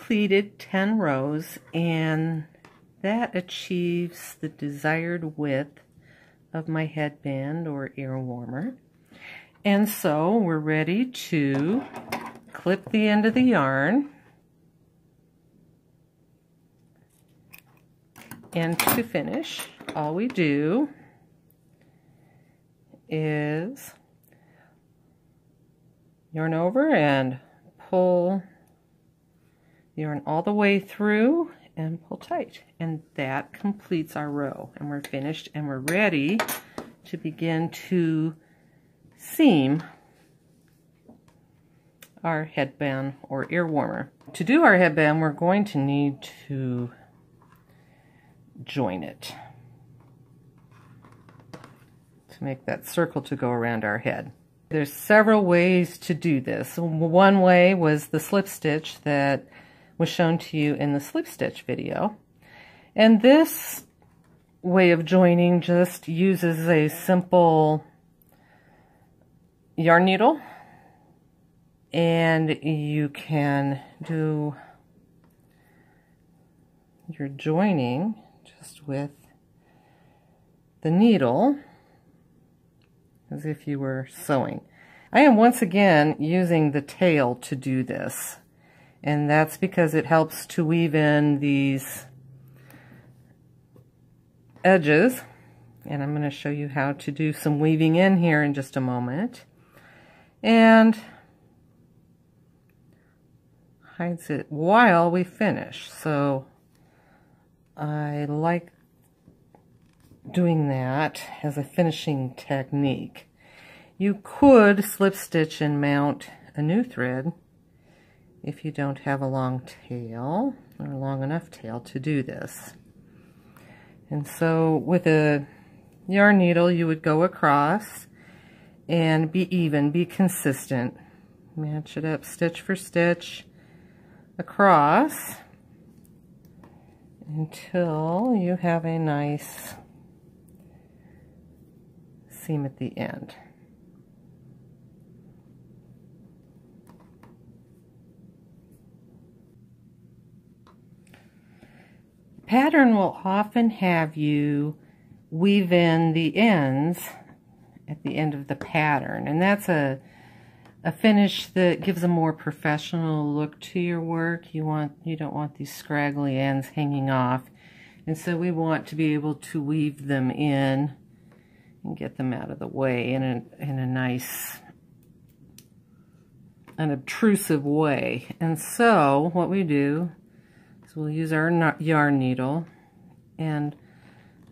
completed 10 rows, and that achieves the desired width of my headband or ear warmer. And so we're ready to clip the end of the yarn. And to finish, all we do is yarn over and pull the yarn all the way through and pull tight, and that completes our row, and we're finished and we're ready to begin to seam our headband or ear warmer. To do our headband, we're going to need to join it to make that circle to go around our head. There's several ways to do this. One way was the slip stitch that was shown to you in the slip stitch video. And this way of joining just uses a simple yarn needle, and you can do your joining just with the needle as if you were sewing. I am once again using the tail to do this, and that's because it helps to weave in these edges, and I'm going to show you how to do some weaving in here in just a moment. And hides it while we finish, so I like doing that as a finishing technique. You could slip stitch and mount a new thread if you don't have a long tail or a long enough tail to do this. And so with a yarn needle you would go across and be even, be consistent. Match it up stitch for stitch across until you have a nice seam at the end. The pattern will often have you weave in the ends at the end of the pattern, and that's a finish that gives a more professional look to your work. You don't want these scraggly ends hanging off, and so we want to be able to weave them in and get them out of the way in a nice, unobtrusive way. And so what we do is we'll use our yarn needle, and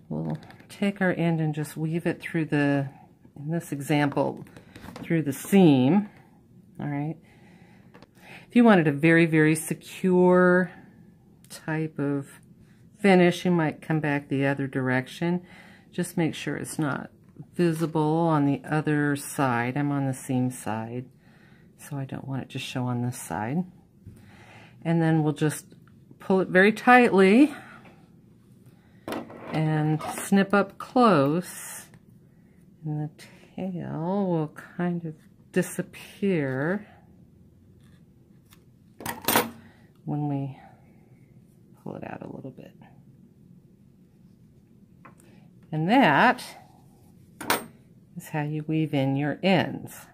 we'll take our end and just weave it through the, in this example, through the seam. All right. If you wanted a very, very secure type of finish, you might come back the other direction. Just make sure it's not visible on the other side. I'm on the seam side, so I don't want it to show on this side. And then we'll just pull it very tightly and snip up close, and the tail will kind of disappear when we pull it out a little bit. And that is how you weave in your ends.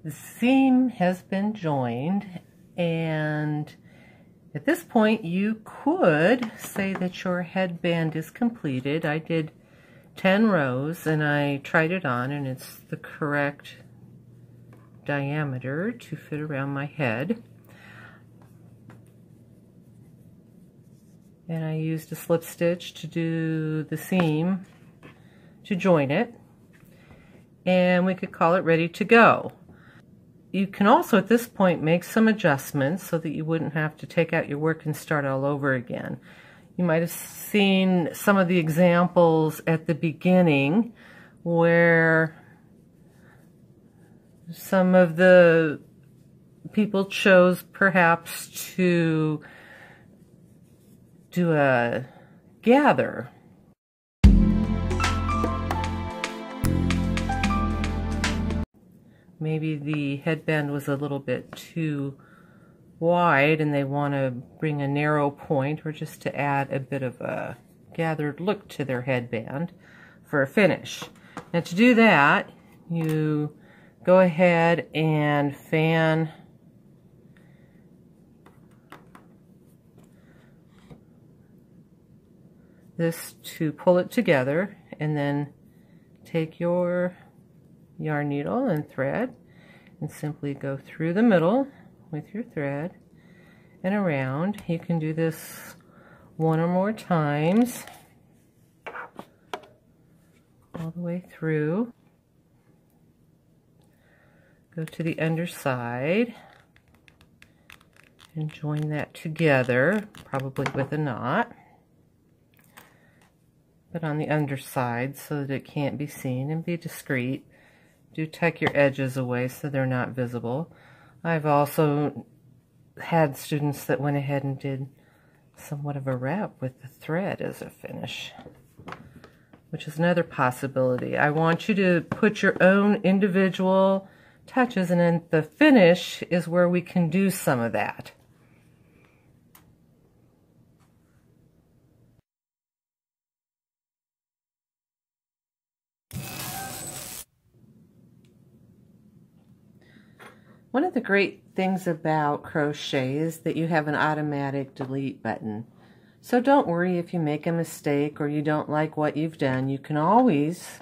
The seam has been joined, and at this point you could say that your headband is completed. I did 10 rows and I tried it on, and it's the correct diameter to fit around my head. And I used a slip stitch to do the seam to join it, and we could call it ready to go. You can also at this point make some adjustments so that you wouldn't have to take out your work and start all over again. You might have seen some of the examples at the beginning where some of the people chose perhaps to do a gather. Maybe the headband was a little bit too wide and they want to bring a narrow point, or just to add a bit of a gathered look to their headband for a finish. Now to do that, you go ahead and fan this to pull it together, and then take your yarn needle and thread and simply go through the middle with your thread and around. You can do this one or more times all the way through. Go to the underside and join that together, probably with a knot, but on the underside so that it can't be seen, and be discreet. Do tuck your edges away so they're not visible. I've also had students that went ahead and did somewhat of a wrap with the thread as a finish, which is another possibility. I want you to put your own individual touches, and then the finish is where we can do some of that. One of the great things about crochet is that you have an automatic delete button. So don't worry if you make a mistake or you don't like what you've done. You can always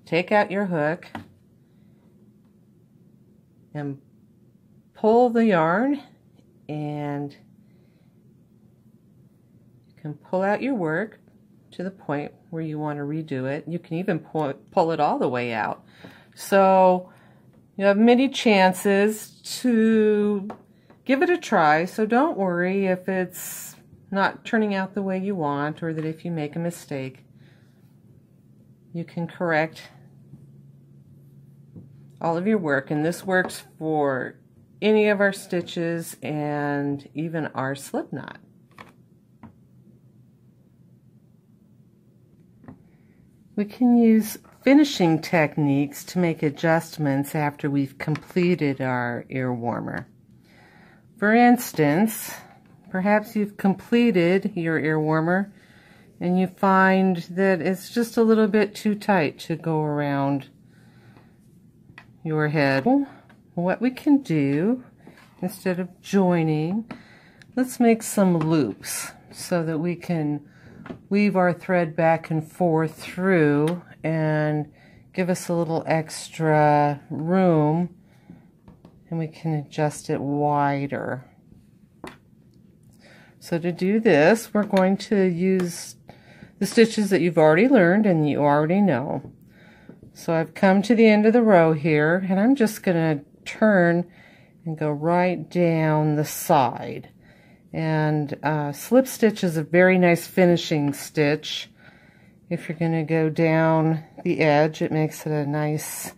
take out your hook and pull the yarn, and you can pull out your work to the point where you want to redo it. You can even pull it all the way out. So you have many chances to give it a try, so don't worry if it's not turning out the way you want, or that if you make a mistake, you can correct all of your work. And this works for any of our stitches and even our slip knot. We can use finishing techniques to make adjustments after we've completed our ear warmer. For instance, perhaps you've completed your ear warmer and you find that it's just a little bit too tight to go around your head. What we can do, instead of joining, let's make some loops so that we can weave our thread back and forth through and give us a little extra room, and we can adjust it wider. So to do this, we're going to use the stitches that you've already learned and you already know. So I've come to the end of the row here, and I'm just going to turn and go right down the side. And slip stitch is a very nice finishing stitch. If you're going to go down the edge, it makes it a nice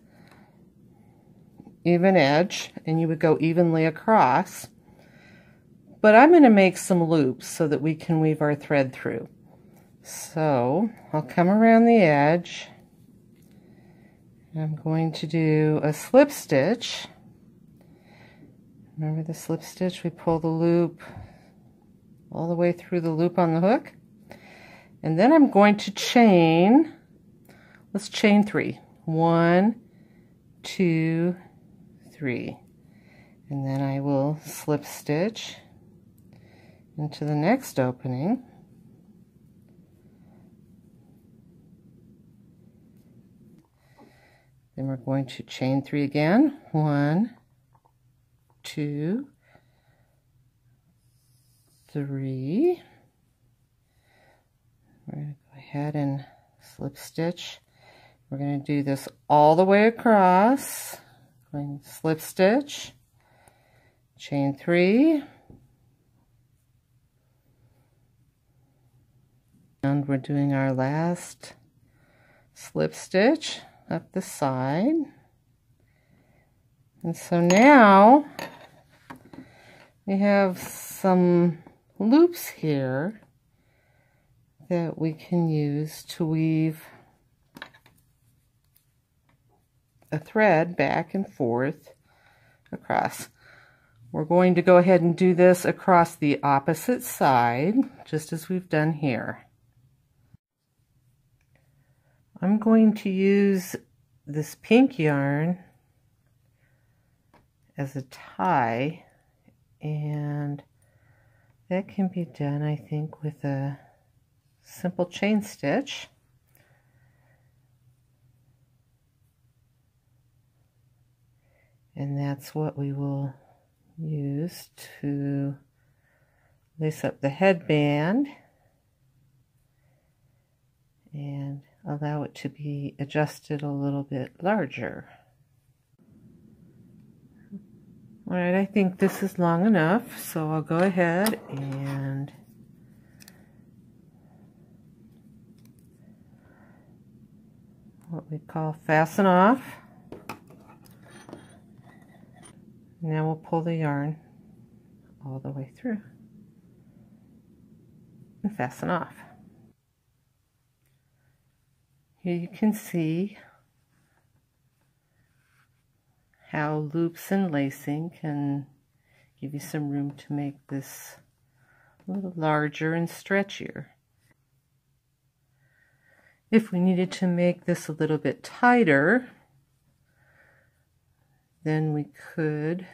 even edge, and you would go evenly across. But I'm going to make some loops so that we can weave our thread through. So I'll come around the edge. I'm going to do a slip stitch. Remember the slip stitch? We pull the loop all the way through the loop on the hook. And then I'm going to chain, let's chain 3. 1, 2, 3. And then I will slip stitch into the next opening. Then we're going to chain 3 again. 1, 2, 3. We're going to go ahead and slip stitch. We're going to do this all the way across. Going to slip stitch, chain 3, and we're doing our last slip stitch up the side. And so now we have some loops here that we can use to weave a thread back and forth across. We're going to go ahead and do this across the opposite side, just as we've done here. I'm going to use this pink yarn as a tie, and that can be done, I think, with a simple chain stitch. And that's what we will use to lace up the headband and allow it to be adjusted a little bit larger. All right, I think this is long enough, so I'll go ahead and what we call fasten off. Now we'll pull the yarn all the way through and fasten off. Here you can see how loops and lacing can give you some room to make this a little larger and stretchier. If we needed to make this a little bit tighter, then we could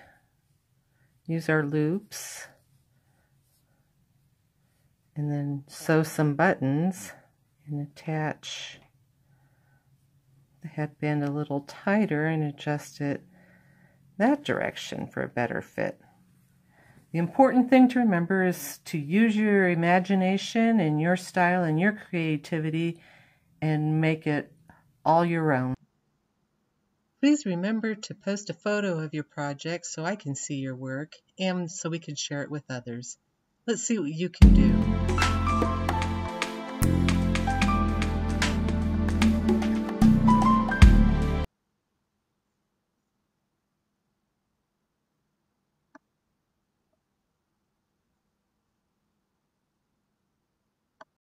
use our loops and then sew some buttons and attach the headband a little tighter and adjust it that direction for a better fit. The important thing to remember is to use your imagination and your style and your creativity and make it all your own. Please remember to post a photo of your project so I can see your work and so we can share it with others. Let's see what you can do.